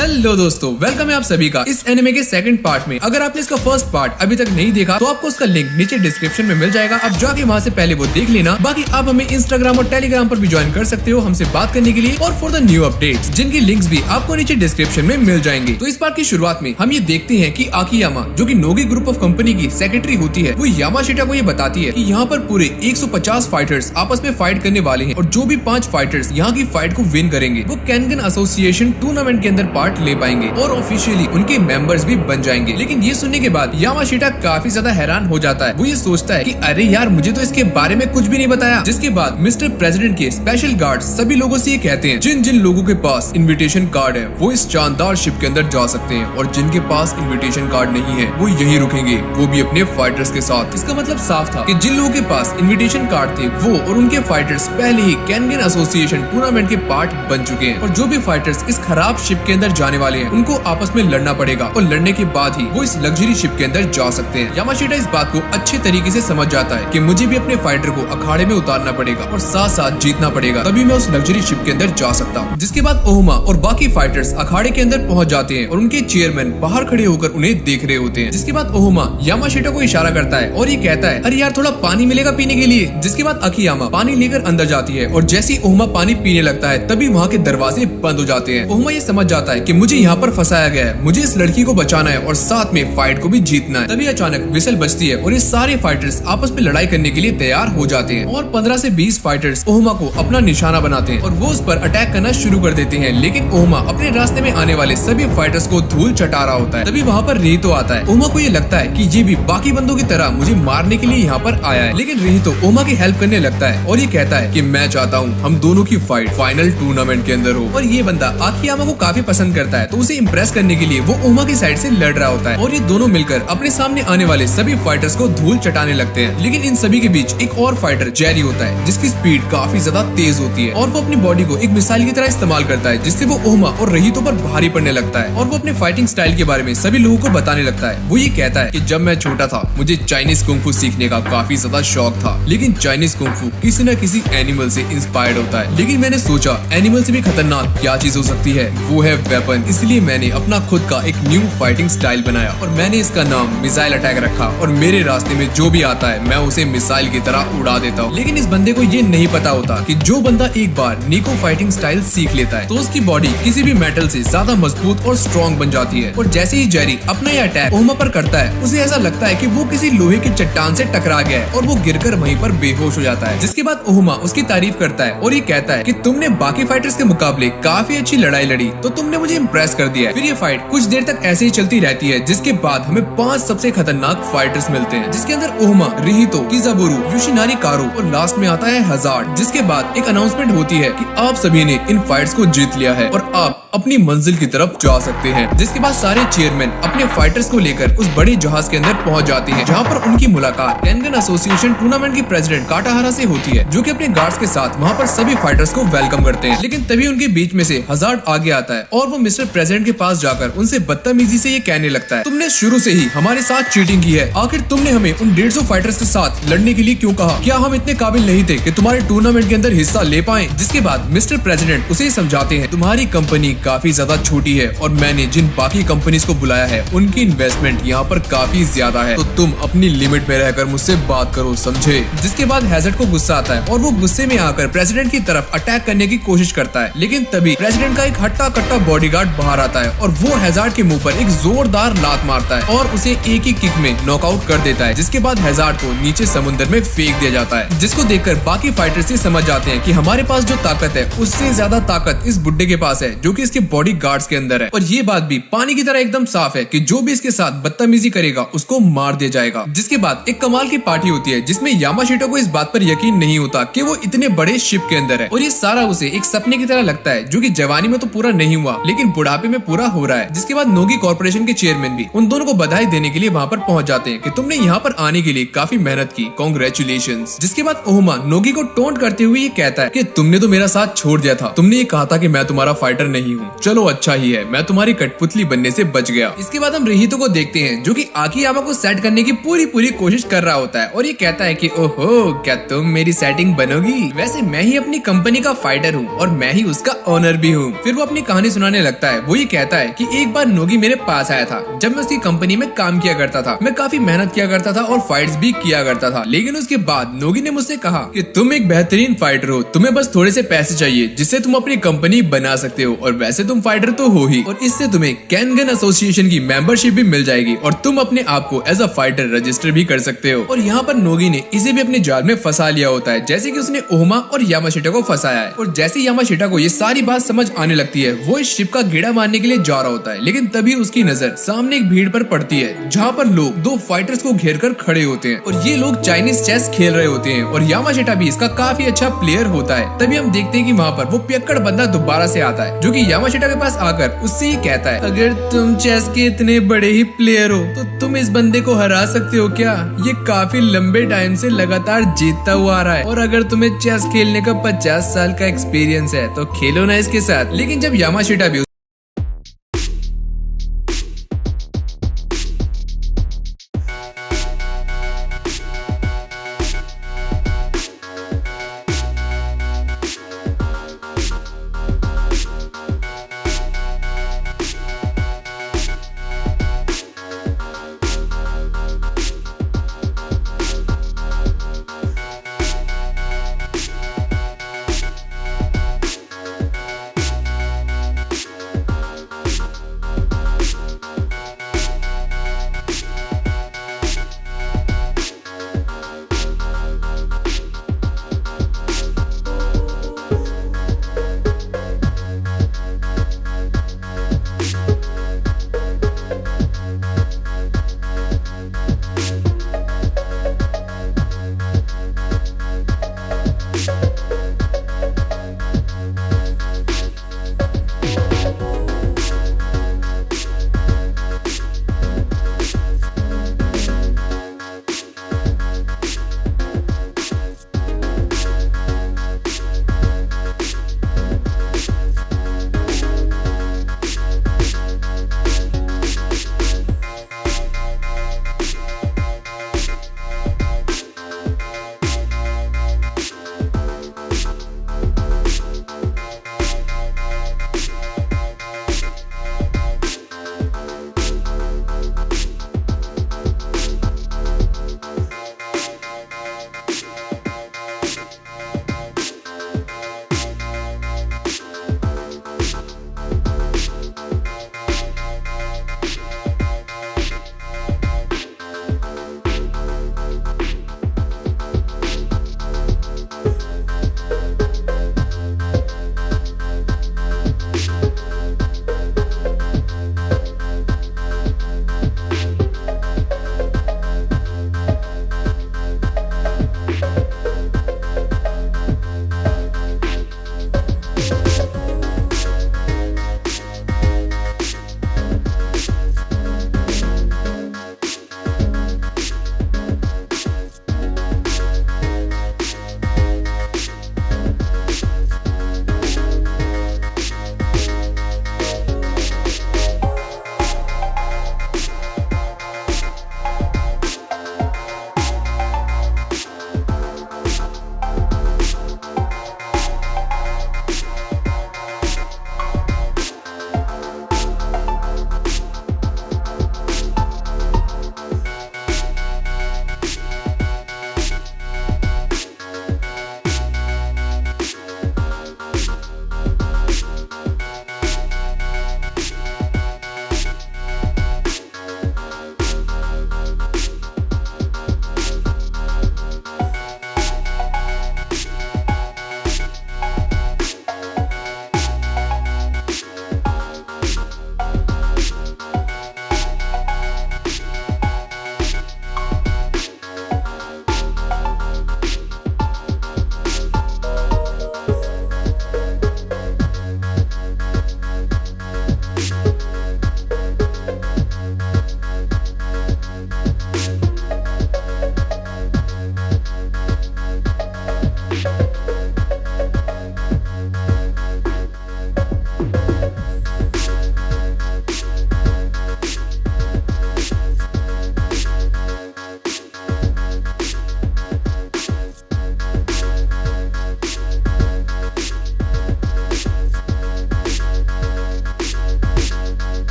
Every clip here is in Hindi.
हेलो दोस्तों, वेलकम है आप सभी का इस एनिमे के सेकंड पार्ट में। अगर आपने इसका फर्स्ट पार्ट अभी तक नहीं देखा तो आपको उसका लिंक नीचे डिस्क्रिप्शन में मिल जाएगा। आप जाके वहाँ से पहले वो देख लेना। बाकी आप हमें इंस्टाग्राम और टेलीग्राम पर भी ज्वाइन कर सकते हो हमसे बात करने के लिए और फॉर द न्यू अपडेट्स, जिनकी लिंक्स भी आपको नीचे डिस्क्रिप्शन में मिल जाएंगे। तो इस पार्ट की शुरुआत में हम ये देखते हैं कि आकियामा, जो कि नोगी ग्रुप ऑफ कंपनी की सेक्रेटरी होती है, वो यामाशिटा को ये बताती है कि यहाँ पर पूरे 150 फाइटर्स आपस में फाइट करने वाले हैं और जो भी 5 फाइटर्स यहाँ की फाइट को विन करेंगे वो कैनगन एसोसिएशन टूर्नामेंट के अंदर पार्ट ले पाएंगे और ऑफिशियली उनके मेंबर्स भी बन जाएंगे। लेकिन ये सुनने के बाद यामाशिटा काफी ज्यादा हैरान हो जाता है। वो ये सोचता है कि अरे यार, मुझे तो इसके बारे में कुछ भी नहीं बताया। जिसके बाद मिस्टर प्रेसिडेंट के स्पेशल गार्ड सभी लोगों से ये कहते हैं जिन जिन लोगों के पास इन्विटेशन कार्ड है वो इस शानदार शिप के अंदर जा सकते हैं और जिनके पास इन्विटेशन कार्ड नहीं है वो यहीं रुकेंगे, वो भी अपने फाइटर्स के साथ। इसका मतलब साफ था कि जिन लोगों के पास इन्विटेशन कार्ड थे वो और उनके फाइटर्स पहले ही कैनगन एसोसिएशन टूर्नामेंट के पार्ट बन चुके हैं और जो भी फाइटर्स इस खराब शिप के अंदर जाने वाले हैं उनको आपस में लड़ना पड़ेगा और लड़ने के बाद ही वो इस लग्जरी शिप के अंदर जा सकते हैं। यामाशिटा इस बात को अच्छे तरीके से समझ जाता है कि मुझे भी अपने फाइटर को अखाड़े में उतारना पड़ेगा और साथ साथ जीतना पड़ेगा, तभी मैं उस लग्जरी शिप के अंदर जा सकता हूँ। जिसके बाद ओहुमा और बाकी फाइटर्स अखाड़े के अंदर पहुंच जाते हैं और उनके चेयरमैन बाहर खड़े होकर उन्हें देख रहे होते हैं। जिसके बाद ओहुमा यामाशिटा को इशारा करता है और ये कहता है अरे यार, थोड़ा पानी मिलेगा पीने के लिए। जिसके बाद अकियामा पानी लेकर अंदर जाती है और जैसे ही ओहुमा पानी पीने लगता है तभी वहाँ के दरवाजे बंद हो जाते हैं। ओहुमा ये समझ जाता है कि मुझे यहाँ पर फंसाया गया है, मुझे इस लड़की को बचाना है और साथ में फाइट को भी जीतना है। तभी अचानक विसल बजती है और ये सारे फाइटर्स आपस में लड़ाई करने के लिए तैयार हो जाते हैं और 15 से 20 फाइटर्स ओहुमा को अपना निशाना बनाते हैं और वो उस पर अटैक करना शुरू कर देते हैं। लेकिन ओहुमा अपने रास्ते में आने वाले सभी फाइटर्स को धूल चटा रहा होता है। तभी वहाँ पर रिहितो आता है। ओहुमा को ये लगता है कि ये भी बाकी बंदों की तरह मुझे मारने के लिए यहाँ पर आया है, लेकिन रिहितो ओहुमा की हेल्प करने लगता है और ये कहता है कि मैं चाहता हूँ हम दोनों की फाइट फाइनल टूर्नामेंट के अंदर हो। और ये बंदा आकियामा को काफी पसंद करता है तो उसे इम्प्रेस करने के लिए वो ओहुमा की साइड से लड़ रहा होता है और ये दोनों मिलकर अपने सामने आने वाले सभी फाइटर्स को धूल चटाने लगते हैं। लेकिन इन सभी के बीच एक और फाइटर जेरी होता है जिसकी स्पीड काफी ज्यादा तेज होती है और वो अपनी बॉडी को एक मिसाइल की तरह इस्तेमाल करता है जिससे वो ओहुमा और रिहितो पर भारी पड़ने लगता है और वो अपने फाइटिंग स्टाइल के बारे में सभी लोगों को बताने लगता है। वो ये कहता है कि जब मैं छोटा था मुझे चाइनीज कुंग-फू सीखने का काफी ज्यादा शौक था, लेकिन चाइनीज कुंग-फू किसी न किसी एनिमल से इंस्पायर्ड होता है। लेकिन मैंने सोचा एनिमल से भी खतरनाक क्या चीज हो सकती है, वो है वेपन। इसलिए मैंने अपना खुद का एक न्यू फाइटिंग स्टाइल बनाया और मैंने इसका नाम मिसाइल अटैक रखा और मेरे रास्ते में जो भी आता है मैं उसे मिसाइल की तरह उड़ा देता हूँ। लेकिन इस बंदे को ये नहीं पता होता कि जो बंदा एक बार निको फाइटिंग स्टाइल सीख लेता है तो उसकी बॉडी किसी भी मेटल से ज्यादा मजबूत और स्ट्रॉन्ग बन जाती है। और जैसे ही जेरी अपना ये अटैक ओहुमा पर करता है उसे ऐसा लगता है कि वो किसी लोहे की चट्टान से टकरा गया है और वो गिरकर वहीं पर बेहोश हो जाता है। जिसके बाद ओहुमा उसकी तारीफ करता है और ये कहता है कि तुमने बाकी फाइटर्स के मुकाबले काफी अच्छी लड़ाई लड़ी तो तुमने मुझे इम्प्रेस कर दिया है। फिर ये फाइट कुछ देर तक ऐसे ही चलती रहती है जिसके बाद हमें 5 सबसे खतरनाक फाइटर्स मिलते हैं जिसके अंदर ओहुमा, रिहितो, किजाबुरु, योशिनारी कारो और लास्ट में आता है हजार्ड। जिसके बाद एक अनाउंसमेंट होती है कि आप सभी ने इन फाइट्स को जीत लिया है और आप अपनी मंजिल की तरफ जा सकते हैं। जिसके बाद सारे चेयरमैन अपने फाइटर्स को लेकर उस बड़ी जहाज के अंदर पहुंच जाते हैं जहां पर उनकी मुलाकात कैनगन एसोसिएशन टूर्नामेंट की प्रेसिडेंट काटाहारा से होती है जो कि अपने गार्ड्स के साथ वहां पर सभी फाइटर्स को वेलकम करते हैं। लेकिन तभी उनके बीच में से हजार्ड आगे आता है और वो मिस्टर प्रेसिडेंट के पास जाकर उनसे बदतमीजी से ये कहने लगता है तुमने शुरू से ही हमारे साथ चीटिंग की है, आखिर तुमने हमें उन 150 फाइटर्स के साथ लड़ने के लिए क्यों कहा? क्या हम इतने काबिल नहीं थे कि तुम्हारे टूर्नामेंट के अंदर हिस्सा ले पाएं? जिसके बाद मिस्टर प्रेसिडेंट उसे समझाते हैं तुम्हारी कंपनी काफी ज्यादा छोटी है और मैंने जिन बाकी कंपनीज को बुलाया है उनकी इन्वेस्टमेंट यहाँ पर काफी ज्यादा है, तो तुम अपनी लिमिट में रहकर मुझसे बात करो, समझे? जिसके बाद हैजर्ड को गुस्सा आता है और वो गुस्से में आकर प्रेसिडेंट की तरफ अटैक करने की कोशिश करता है। लेकिन तभी प्रेसिडेंट का एक हट्टा कट्टा बॉडीगार्ड बाहर आता है और वो हैजर्ड के मुंह पर एक जोरदार लात मारता है और उसे एक ही किक में नॉकआउट कर देता है। जिसके बाद हैजर्ड को नीचे समुद्र में फेंक दिया जाता है जिसको देखकर बाकी फाइटर्स ये समझ जाते हैं कि हमारे पास जो ताकत है उससे ज्यादा ताकत इस बुड्ढे के पास है जो कि इसके बॉडी गार्ड्स के अंदर है। और ये बात भी पानी की तरह एकदम साफ है कि जो भी इसके साथ बदतमीजी करेगा उसको मार दिया जाएगा। जिसके बाद एक कमाल की पार्टी होती है जिसमें यामाशिटा को इस बात पर यकीन नहीं होता कि वो इतने बड़े शिप के अंदर है और ये सारा उसे एक सपने की तरह लगता है जो कि जवानी में तो पूरा नहीं हुआ लेकिन बुढ़ापे में पूरा हो रहा है। जिसके बाद नोगी कॉर्पोरेशन के चेयरमैन भी उन दोनों को बधाई देने के लिए वहाँ पर पहुँच जाते हैं कि तुमने यहाँ पर आने के लिए काफी मेहनत की, कांग्रेचुलेशंस। जिसके बाद ओहुमा नोगी को टोंट करते हुए ये कहता है कि तुमने तो मेरा साथ छोड़ दिया था, तुमने ये कहा था कि मैं तुम्हारा फाइटर नहीं हूँ हूँ। चलो अच्छा ही है मैं तुम्हारी कठपुतली बनने से बच गया। इसके बाद हम रिहितो को देखते हैं जो कि आकियामा को सेट करने की पूरी कोशिश कर रहा होता है और ये कहता है कि ओहो क्या तुम मेरी सेटिंग बनोगी, वैसे मैं ही अपनी कंपनी का फाइटर हूँ और मैं ही उसका ओनर भी हूँ। फिर वो अपनी कहानी सुनाने लगता है। वो ये कहता है कि एक बार नोगी मेरे पास आया था जब मैं उसकी कंपनी में काम किया करता था। मैं काफी मेहनत किया करता था और फाइट्स भी किया करता था, लेकिन उसके बाद नोगी ने मुझसे कहा कि तुम एक बेहतरीन फाइटर हो, तुम्हें बस थोड़े से पैसे चाहिए जिससे तुम अपनी कंपनी बना सकते हो और वैसे तुम फाइटर तो हो ही और इससे तुम्हें कैनगन एसोसिएशन की मेंबरशिप भी मिल जाएगी और तुम अपने आप को एज अ फाइटर रजिस्टर भी कर सकते हो। और यहाँ पर नोगी ने इसे भी अपने जाल में फंसा लिया होता है जैसे कि उसने ओहमा और यामाशिटा को फंसाया है। और जैसे यामाशिटा को ये सारी बात समझ आने लगती है वो इस शिप का गेड़ा मारने के लिए जा रहा होता है, लेकिन तभी उसकी नजर सामने एक भीड़ पर पड़ती है जहाँ पर लोग दो फाइटर्स को घेर कर खड़े होते हैं और ये लोग चाइनीज चेस खेल रहे होते हैं और यामाशिटा भी इसका काफी अच्छा प्लेयर होता है। तभी हम देखते हैं कि वहाँ पर वो पियक्कड़ बंदा दोबारा से आता है जो कि यामाशिटा के पास आकर उससे ये कहता है अगर तुम चेस के इतने बड़े ही प्लेयर हो तो तुम इस बंदे को हरा सकते हो क्या? ये काफी लंबे टाइम से लगातार जीतता हुआ आ रहा है और अगर तुम्हें चेस खेलने का 50 साल का एक्सपीरियंस है तो खेलो ना इसके साथ। लेकिन जब यामाशिटा भी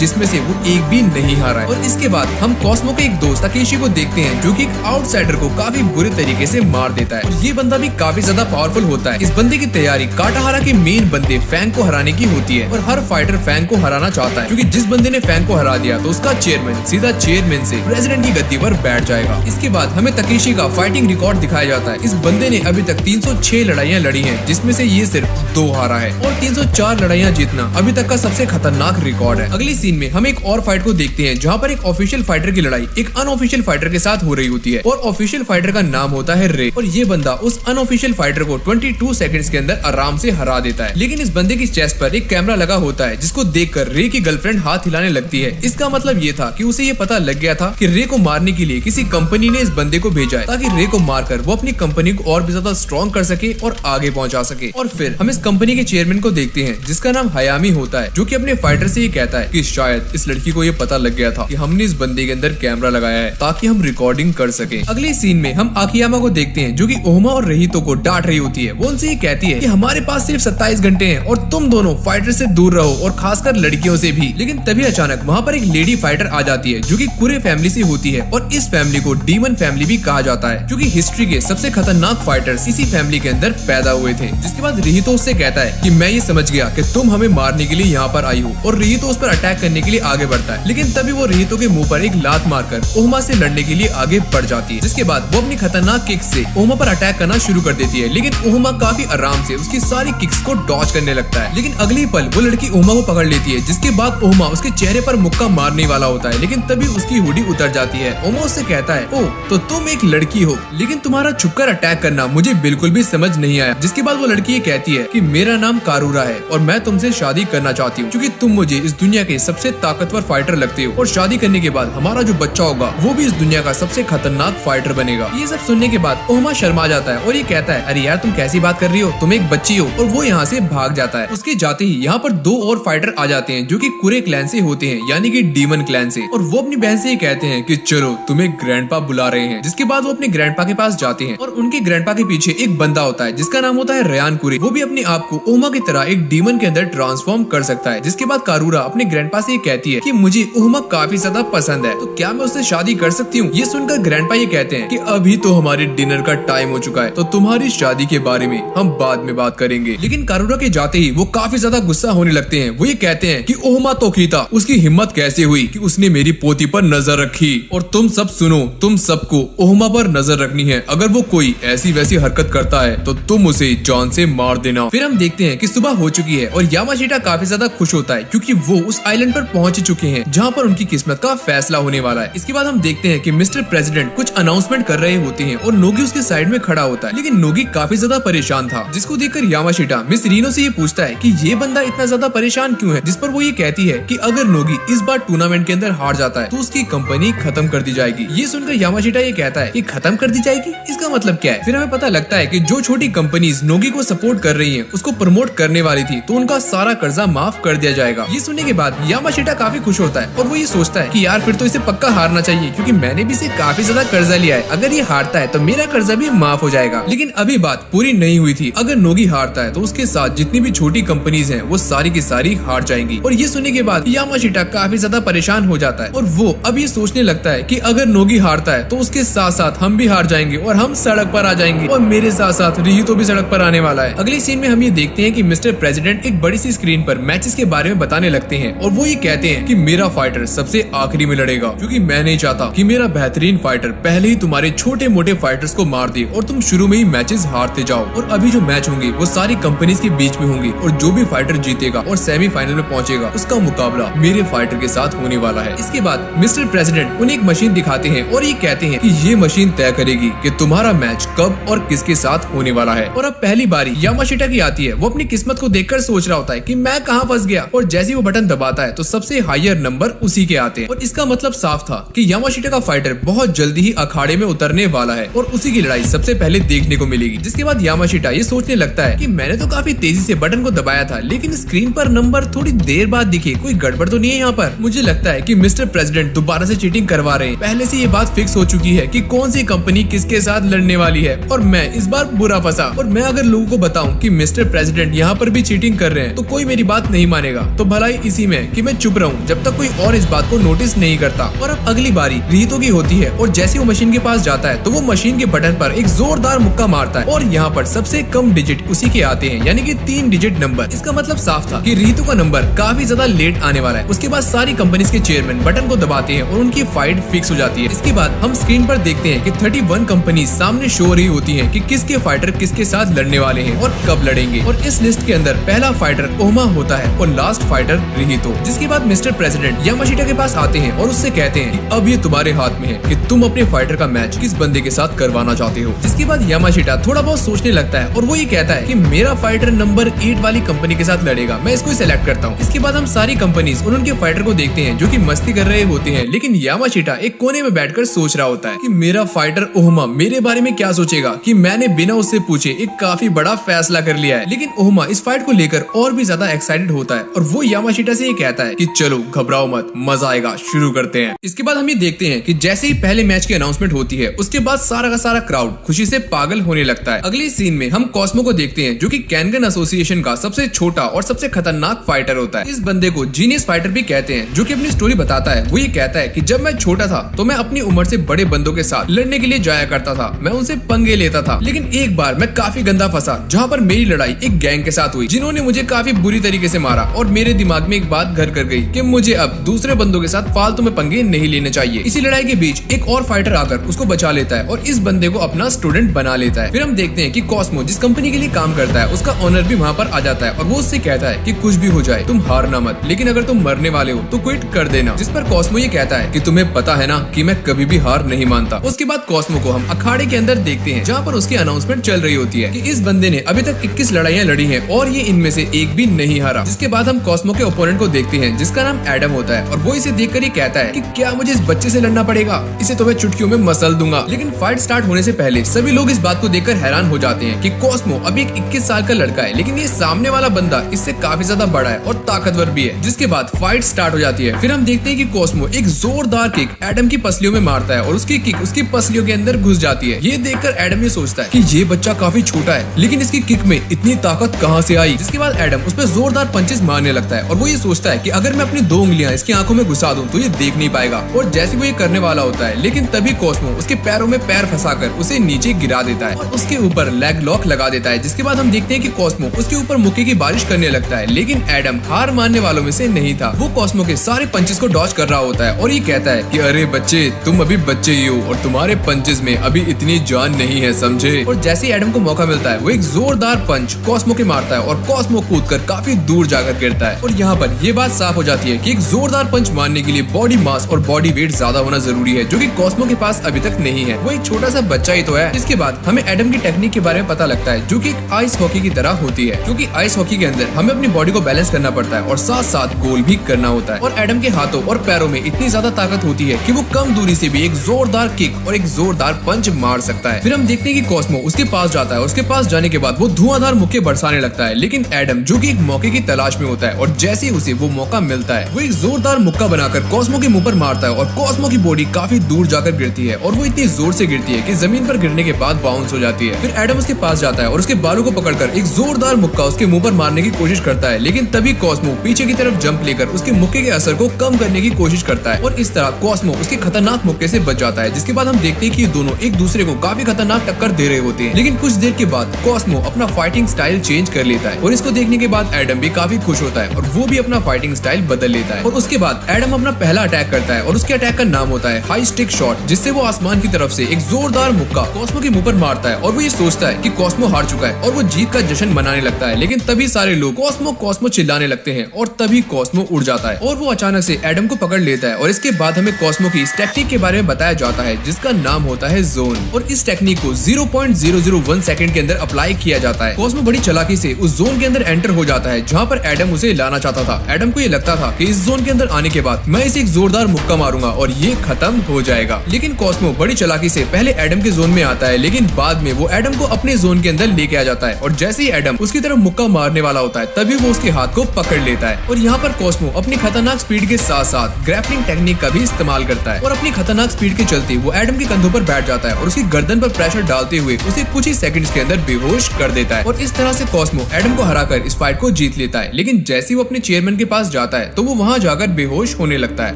जिसमें से वो एक भी नहीं हारा है। और इसके बाद हम कॉस्मो के एक दोस्त तकेशी को देखते हैं जो कि एक आउटसाइडर को काफी बुरे तरीके से मार देता है। और ये बंदा भी काफी ज्यादा पावरफुल होता है। इस बंदे की तैयारी काटाहारा के मेन बंदे फैंग को हराने की होती है और हर फाइटर फैंग को हराना चाहता है, क्योंकि जिस बंदे ने फैंग को हरा दिया तो उसका चेयरमैन सीधा चेयरमैन से प्रेसिडेंट की गद्दी पर बैठ जाएगा। इसके बाद हमें तकेशी का फाइटिंग रिकॉर्ड दिखाया जाता है। इस बंदे ने अभी तक 306 लड़ाइयाँ लड़ी हैं, जिसमें से ये सिर्फ 2 हारा है और 304 लड़ाइयाँ जीतना अभी तक का सबसे खतरनाक रिकॉर्ड है। अगली सीन में हम एक और फाइट को देखते हैं जहाँ पर एक ऑफिशियल फाइटर की लड़ाई एक अनऑफिशियल फाइटर के साथ हो रही होती है और ऑफिशियल फाइटर का नाम होता है रे। और ये बंदा उस अनऑफिशियल फाइटर को 22 सेकंड्स के अंदर आराम से हरा देता है। लेकिन इस बंदे की चेस्ट पर एक कैमरा लगा होता है जिसको देखकर रे की गर्लफ्रेंड हाथ हिलाने लगती है। इसका मतलब ये था कि उसे ये पता लग गया था कि रे को मारने के लिए किसी कंपनी ने इस बंदे को भेजा है, ताकि रे को मारकर वो अपनी कंपनी को और भी ज्यादा स्ट्रॉन्ग कर सके और आगे पहुंचा सके। और फिर हम इस कंपनी के चेयरमैन को देखते हैं जिसका नाम हयामी होता है, जो कि अपने फाइटर से ये कहता है कि शायद इस लड़की को ये पता लग गया था कि हमने इस बंदे के अंदर कैमरा लगाया है ताकि हम रिकॉर्डिंग कर सके। अगले सीन में हम आकियामा को देखते हैं जो कि ओहमा और रहीतो को डांट रही होती है। वो उनसे ये कहती है कि हमारे पास सिर्फ 27 घंटे हैं और तुम दोनों फाइटर से दूर रहो और खासकर लड़कियों से भी। लेकिन तभी अचानक वहाँ पर एक लेडी फाइटर आ जाती है जो कि कुरे फैमिली से होती है और इस फैमिली को डीमन फैमिली भी कहा जाता है, क्योंकि हिस्ट्री के सबसे खतरनाक फाइटर्स इसी फैमिली के अंदर पैदा हुए थे। जिसके बाद रहीतो उससे कहता है कि मैं ये समझ गया कि तुम हमें मारने के लिए यहाँ पर आई हो, और रहीतो उस पर अटैक करने के लिए आगे बढ़ता है। लेकिन तभी वो रहीतो के मुंह पर एक लात मारकर ओहमा से लड़ने के लिए आगे बढ़ जाती है। जिसके बाद वो अपनी खतरनाक किक से ओहमा पर अटैक करना शुरू कर देती है, लेकिन ओहमा काफी आराम से उसकी सारी किक्स को डॉज करने लगता है। लेकिन अगली पल वो लड़की ओहमा को पकड़ लेती है, जिसके बाद ओहमा उसके चेहरे पर मुक्का मारने वाला होता है। लेकिन तभी उसकी हुडी उतर जाती है। ओहमा उससे कहता है, ओ तो तुम एक लड़की हो, लेकिन तुम्हारा छुपकर अटैक करना मुझे बिल्कुल भी समझ नहीं आया। जिसके बाद वो लड़की ये कहती है कि मेरा नाम कारूरा है और मैं तुमसे शादी करना चाहती हूँ, क्योंकि तुम मुझे इस दुनिया के सबसे ताकतवर फाइटर लगते हो और शादी करने के बाद हमारा जो बच्चा होगा वो भी इस दुनिया का सबसे खतरनाक फाइटर बनेगा। ये सब सुनने के बाद ओहमा शर्मा जाता है और ये कहता है, अरे यार तुम कैसी बात कर रही हो, तुम एक बच्ची हो। और वो यहाँ से भाग जाता है। उसके जाते ही यहाँ पर 2 और फाइटर आ जाते हैं जो कि कुरे क्लैन से होते हैं, यानी कि डीमन क्लैन से। और वो अपनी बहन से ये कहते हैं कि चलो तुम्हें ग्रैंडपा बुला रहे हैं। जिसके बाद वो अपने ग्रैंडपा के पास जाते हैं और उनके ग्रैंडपा के पीछे एक बंदा होता है जिसका नाम होता है रयान कुरे। वो भी अपने आप को ओहमा की तरह एक डीमन के अंदर ट्रांसफॉर्म कर सकता है। जिसके बाद कारूरा अपने ग्रैंडपा से ये कहती है कि मुझे ओहमा काफी ज्यादा पसंद है, तो क्या मैं उससे शादी कर सकती हूँ। ये सुनकर ग्रैंडपा ये कहते हैं कि अभी तो हमारे डिनर का टाइम हो चुका है, तो तुम्हारी शादी के बारे में हम बाद में बात करेंगे। लेकिन कारूरा के जाते ही वो काफी ज्यादा गुस्सा होने लगते हैं। वो ये कहते हैं कि ओहमा तोकीता, उसकी हिम्मत कैसे हुई कि उसने मेरी पोती पर नजर रखी, और तुम सब सुनो, तुम सबको ओहमा पर नजर रखनी है। अगर वो कोई ऐसी वैसी हरकत करता है तो तुम उसे जान से मार देना। फिर हम देखते हैं कि सुबह हो चुकी है और यामाशीटा काफी ज्यादा खुश होता है क्योंकि वो उस आइलैंड पर पहुंच चुके हैं जहाँ पर उनकी किस्मत का फैसला होने वाला है। इसके बाद हम देखते हैं कि मिस्टर प्रेसिडेंट कुछ अनाउंसमेंट कर रहे होते हैं और नोगी उसके साइड में खड़ा होता है। लेकिन नोगी काफी ज्यादा परेशान था, जिसको देखकर यामाशीटा मिस रीनो से ये पूछता है कि ये बंदा इतना ज्यादा परेशान क्यों है। जिस पर वो ये कहती है कि अगर नोगी इस बार टूर्नामेंट के अंदर हार जाता है तो उसकी कंपनी खत्म कर दी जाएगी। ये सुनकर यामाशीटा ये कहता है कि खत्म कर दी जाएगी, इसका मतलब क्या है। फिर हमें पता लगता है कि जो छोटी कंपनीज नोगी को सपोर्ट कर रही हैं, उसको प्रमोट करने वाली थी, तो उनका सारा कर्जा माफ कर दिया जाएगा। ये सुनने के बाद यामाशीटा काफी खुश होता है और वो ये सोचता है कि यार फिर तो इसे पक्का हारना चाहिए, क्योंकि मैंने भी इसे काफी ज्यादा कर्जा लिया है। अगर ये हारता है तो मेरा कर्जा भी माफ हो जाएगा। लेकिन अभी बात पूरी नहीं हुई थी। अगर नोगी हारता है तो उसके साथ जितनी भी छोटी कंपनीज हैं वो सारी की सारी हार जाएंगी। और ये सुनने के बाद यामाशीटा काफी ज्यादा परेशान हो जाता है और वो अब ये सोचने लगता है कि अगर नोगी हारता है तो उसके साथ साथ हम भी हार जाएंगे और हम सड़क पर आ जाएंगे, और मेरे साथ साथ रिहितो भी सड़क पर आने वाला है। अगले सीन में हम ये देखते हैं कि मिस्टर प्रेसिडेंट एक बड़ी सी स्क्रीन पर मैचेस के बारे में बताने लगते हैं और वो ये कहते हैं कि मेरा फाइटर सबसे आखिरी में लड़ेगा, क्योंकि मैं नहीं चाहता कि मेरा बेहतरीन फाइटर पहले ही तुम्हारे छोटे मोटे फाइटर्स को मार दे और तुम शुरू में ही मैचेस हारते जाओ। और अभी जो मैच होंगे वो सारी कंपनीज के बीच में होंगे और जो भी फाइटर जीतेगा और सेमीफाइनल में पहुंचेगा उसका मुकाबला मेरे फाइटर के साथ होने वाला है। इसके बाद मिस्टर प्रेसिडेंट उन्हें एक मशीन दिखाते हैं और ये कहते हैं कि ये मशीन तय करेगी कि तुम्हारा मैच कब और किसके साथ होने वाला है। और अब पहली बारी यामाशीटा की आती है। वो अपनी किस्मत को देखकर सोच रहा होता है कि मैं कहाँ फंस गया, और जैसे वो बटन दबाता है तो सबसे हायर नंबर उसी के आते हैं। और इसका मतलब साफ था कि यामाशीटा का फाइटर बहुत जल्दी ही अखाड़े में उतरने वाला है और उसी की लड़ाई सबसे पहले देखने को मिलेगी। जिसके बाद यामाशीटा ये सोचने लगता है कि मैंने तो काफी तेजी से बटन को दबाया था, लेकिन स्क्रीन पर नंबर थोड़ी देर बाद दिखे, कोई गड़बड़ तो नहीं है यहाँ पर। मुझे लगता है कि मिस्टर प्रेसिडेंट दोबारा से चीटिंग करवा रहे हैं। पहले से ये बात फिक्स हो चुकी है कि कौन सी कंपनी किसके साथ लड़ने वाली है, और मैं इस बार बुरा फंसा। और मैं अगर लोगों को बताऊं कि मिस्टर प्रेसिडेंट यहाँ पर भी चीटिंग कर रहे हैं तो कोई मेरी बात नहीं मानेगा। तो भलाई इसी में कि मैं मैं चुप रहूं जब तक कोई और इस बात को नोटिस नहीं करता। और अब अगली बारी रिहितो की होती है और जैसे वो मशीन के पास जाता है तो वो मशीन के बटन पर एक जोरदार मुक्का मारता है और यहाँ पर सबसे कम डिजिट उसी के आते हैं, यानी कि 3 डिजिट नंबर। इसका मतलब साफ था कि रिहितो का नंबर काफी ज्यादा लेट आने वाला है। उसके बाद सारी कंपनीज के चेयरमैन बटन को दबाते हैं और उनकी फाइट फिक्स हो जाती है। इसके बाद हम स्क्रीन पर देखते हैं कि 31 कंपनी सामने शो हो रही होती है कि किसके फाइटर किसके साथ लड़ने वाले हैं और कब लड़ेंगे। और इस लिस्ट के अंदर पहला फाइटर ओमा होता है और लास्ट फाइटर रिहितो। जिसके बाद मिस्टर प्रेसिडेंट यामाशिटा के पास आते हैं और उससे कहते हैं कि अब ये तुम्हारे हाथ में है कि तुम अपने फाइटर का मैच किस बंदे के साथ करवाना चाहते हो। जिसके बाद यामाशिटा थोड़ा बहुत सोचने लगता है और वो ये कहता है कि मेरा फाइटर नंबर 8 वाली कंपनी के साथ लड़ेगा, मैं इसको सिलेक्ट करता हूँ। इसके बाद हम सारी कंपनीज और उनके फाइटर को देखते हैं जो कि मस्ती कर रहे होते हैं, लेकिन यामाशिटा एक कोने में बैठकर सोच रहा होता है कि मेरा फाइटर ओहमा मेरे बारे में क्या सोचेगा कि मैंने बिना उससे पूछे एक काफी बड़ा फैसला कर लिया है। लेकिन ओहमा इस फाइट को लेकर और भी ज्यादा एक्साइटेड होता है और वो यामाशिटा से ये कहता है कि चलो घबराओ मत, मजा आएगा, शुरू करते हैं। इसके बाद हम ये देखते हैं कि जैसे ही पहले मैच की अनाउंसमेंट होती है उसके बाद सारा का सारा क्राउड खुशी से पागल होने लगता है। अगले सीन में हम कॉस्मो को देखते हैं जो कि कैनगन एसोसिएशन का सबसे छोटा और सबसे खतरनाक फाइटर होता है। इस बंदे को जीनियस फाइटर भी कहते हैं, जो कि अपनी स्टोरी बताता है। वो ये कहता है कि जब मैं छोटा था तो मैं अपनी उम्र से बड़े बंदों के साथ लड़ने के लिए जाया करता था, मैं उनसे पंगे लेता था। लेकिन एक बार मैं काफी गंदा फंसा जहाँ पर मेरी लड़ाई एक गैंग के साथ हुई जिन्होंने मुझे काफी बुरी तरीके से मारा और मेरे दिमाग में एक बात घर कर गई कि मुझे अब दूसरे बंदों के साथ फालतू में पंगे नहीं लेने चाहिए। इसी लड़ाई के बीच एक और फाइटर आकर उसको बचा लेता है और इस बंदे को अपना स्टूडेंट बना लेता है। फिर हम देखते हैं कि कॉस्मो जिस कंपनी के लिए काम करता है उसका ओनर भी वहाँ पर आ जाता है और वो उससे कहता है कि कुछ भी हो जाए तुम हारना मत, लेकिन अगर तुम मरने वाले हो तो क्विट कर देना। जिस पर कॉस्मो ये कहता है कि तुम्हें पता है ना कि मैं कभी भी हार नहीं मानता। उसके बाद कॉस्मो को हम अखाड़े के अंदर देखते हैं जहाँ पर उसकी अनाउंसमेंट चल रही होती है कि इस बंदे ने अभी तक 21 लड़ाइयाँ लड़ी हैं और ये इनमें से एक भी नहीं हारा। जिसके बाद हम कॉस्मो के ओपोनेंट को देखते हैं जिसका नाम एडम होता है और वो इसे देखकर ये कहता है कि क्या मुझे इस बच्चे से लड़ना पड़ेगा, इसे तो मैं चुटकियों में मसल दूंगा। लेकिन फाइट स्टार्ट होने से पहले सभी लोग इस बात को देखकर हैरान हो जाते हैं कि कॉस्मो अभी एक 21 साल का लड़का है, लेकिन ये सामने वाला बंदा इससे काफी ज्यादा बड़ा है और ताकतवर भी है। जिसके बाद फाइट स्टार्ट हो जाती है। फिर हम देखते हैं कि कॉस्मो एक जोरदार किक एडम की पसलियों में मारता है और उसकी किक उसकी पसलियों के अंदर घुस जाती है। ये देखकर एडम ये सोचता है कि ये बच्चा काफी छोटा है, लेकिन इसकी किक में इतनी ताकत कहाँ से आई। जिसके बाद एडम उस पर जोरदार पंचेस मारने लगता है और वो ये सोचता है कि अगर मैं अपनी 2 उंगलियां इसकी आंखों में घुसा दूं तो ये देख नहीं पाएगा। और जैसे वो ये करने वाला होता है, लेकिन तभी कॉस्मो उसके पैरों में पैर फंसाकर उसे नीचे गिरा देता है और उसके ऊपर लेग लॉक लगा देता है। जिसके बाद हम देखते हैं कि कॉस्मो उसके ऊपर मुक्के की बारिश करने लगता है, लेकिन एडम हार मानने वालों में से नहीं था। वो कॉस्मो के सारे पंचेस को डॉज कर रहा होता है और ये कहता है कि अरे बच्चे, तुम अभी बच्चे ही हो और तुम्हारे पंचेस में अभी इतनी जान नहीं है, समझे। और जैसे ही एडम को मौका मिलता है वो एक जोरदार पंच कॉस्मो के मारता है और कॉस्मो कूदकर काफी दूर जाकर गिरता है। और यहाँ पर ये बात साफ हो जाती है कि एक जोरदार पंच मारने के लिए बॉडी मास और बॉडी वेट ज्यादा होना जरूरी है, जो कि कॉस्मो के पास अभी तक नहीं है। वो एक छोटा सा बच्चा ही तो है। इसके बाद हमें एडम की टेक्निक के बारे में पता लगता है, जो कि एक आइस हॉकी की तरह होती है, क्योंकि आइस हॉकी के अंदर हमें अपनी बॉडी को बैलेंस करना पड़ता है और साथ साथ गोल भी करना होता है। और एडम के हाथों और पैरों में इतनी ज्यादा ताकत होती है कि वो कम दूरी से भी एक जोरदार किक और एक जोरदार पंच मार सकता है। फिर हम देखते हैं कि कॉस्मो उसके पास जाता है। उसके पास जाने के बाद वो धुआंधार मुक्के बरसाने लगता है, लेकिन एडम जो कि एक मौके की तलाश में होता है और जैसे ही उसे वो मौका मिलता है वो एक जोरदार मुक्का बनाकर कॉस्मो के मुंह पर मारता है और कॉस्मो की बॉडी काफी दूर जाकर गिरती है और वो इतनी जोर से गिरती है कि जमीन पर गिरने के बाद बाउंस हो जाती है। फिर एडम उसके पास जाता है और उसके बालों को पकड़कर एक जोरदार मुक्का उसके मुंह पर मारने की कोशिश करता है, लेकिन तभी कॉस्मो पीछे की तरफ जंप लेकर उसके मुक्के के असर को कम करने की कोशिश करता है और इस तरह कॉस्मो उसके खतरनाक मुक्के से बच जाता है। जिसके बाद हम देखते हैं कि ये दोनों एक दूसरे को काफी खतरनाक टक्कर दे रहे होते हैं, लेकिन कुछ देर के बाद कॉस्मो अपना फाइटिंग स्टाइल चेंज कर लेता है और इसको देखने के बाद एडम भी काफी खुश होता है और वो भी अपना फाइटिंग स्टाइल बदल लेता है। और उसके बाद एडम अपना पहला अटैक करता है और उसके अटैक का नाम होता है हाई स्टिक शॉट, जिससे वो आसमान की तरफ से एक जोरदार मुक्का कॉस्मो के मुंह पर मारता है और वो ये सोचता है कि कॉस्मो हार चुका है और वो जीत का जश्न मनाने लगता है। लेकिन तभी सारे लोग कॉस्मो कॉस्मो चिल्लाने लगते हैं और तभी कॉस्मो उड़ जाता है और वो अचानक से एडम को पकड़ लेता है। और इसके बाद हमें कॉस्मो की इस टेक्निक के बारे में बताया जाता है जिसका नाम होता है जोन, और इस टेक्निक को 0.001 सेकंड के अंदर अप्लाई किया जाता है। कॉस्मो बड़ी चालाकी से उस जोन के अंदर एंटर हो जाता है जहाँ पर एडम उसे लाना चाहता था। एडम को ये लगता था कि इस जोन के अंदर आने के बाद मैं इसे एक जोरदार मुक्का मारूंगा और ये खत्म हो जाएगा, लेकिन कॉस्मो बड़ी चालाकी से पहले एडम के जोन में आता है, लेकिन बाद में वो एडम को अपने जोन के अंदर लेके आ जाता है और जैसे ही एडम उसकी तरफ मुक्का मारने वाला होता है तभी वो उसके हाथ को पकड़ लेता है। और यहाँ पर कॉस्मो अपनी खतरनाक स्पीड के साथ साथ ग्रैपलिंग टेक्निक का भी इस्तेमाल करता है और अपनी खतरनाक स्पीड के चलते वो एडम के कंधों पर बैठ जाता है और उसकी गर्दन पर प्रेशर डालते हुए उसे कुछ ही सेकंड्स के अंदर बेहोश कर देता है। और इस तरह से कॉस्मो एडम को हराकर इस फाइट को जीत लेता है। लेकिन जैसे ही वो अपने चेयरमैन के पास जाता है तो वो वहाँ जाकर बेहोश होने लगता है,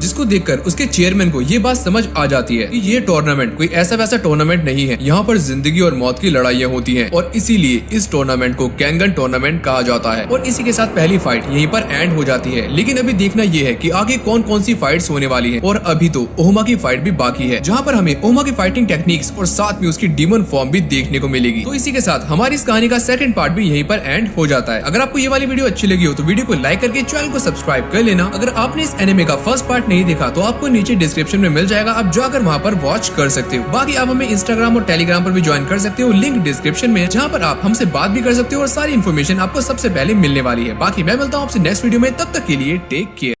जिसको देखकर उसके चेयरमैन को ये बात समझ आ जाती है कि ये टूर्नामेंट कोई ऐसा वैसा टूर्नामेंट नहीं है, यहाँ पर जिंदगी और मौत की लड़ाइयाँ होती हैं और इसीलिए इस टूर्नामेंट को कैंगन टूर्नामेंट कहा जाता है। और इसी के साथ पहली फाइट यहीं पर एंड हो जाती है। लेकिन अभी देखना ये है कि आगे कौन कौन सी फाइट्स होने वाली हैं और अभी तो ओहमा की फाइट भी बाकी है, जहाँ पर हमें ओहमा की फाइटिंग टेक्निक्स और साथ में उसकी डीमन फॉर्म भी देखने को मिलेगी। तो इसी के साथ हमारी इस कहानी का सेकंड पार्ट भी यहीं पर एंड हो जाता है। अगर आपको ये वाली वीडियो अच्छी लगी हो तो वीडियो को लाइक करके चैनल को सब्सक्राइब कर लेना। अगर आपने इस एनिमे का फर्स्ट पार्ट नहीं देखा तो आपको नीचे डिस्क्रिप्शन में मिल जाएगा, आप जाकर वहाँ पर वॉच कर सकते हो। बाकी आप हमें इंस्टाग्राम और टेलीग्राम पर भी ज्वाइन कर सकते हो, लिंक डिस्क्रिप्शन में, जहाँ पर आप हमसे बात भी कर सकते हो और सारी इन्फॉर्मेशन आपको सबसे पहले मिलने वाली है। बाकी मैं मिलता हूँ आपसे नेक्स्ट वीडियो में, तब तक के लिए टेक केयर।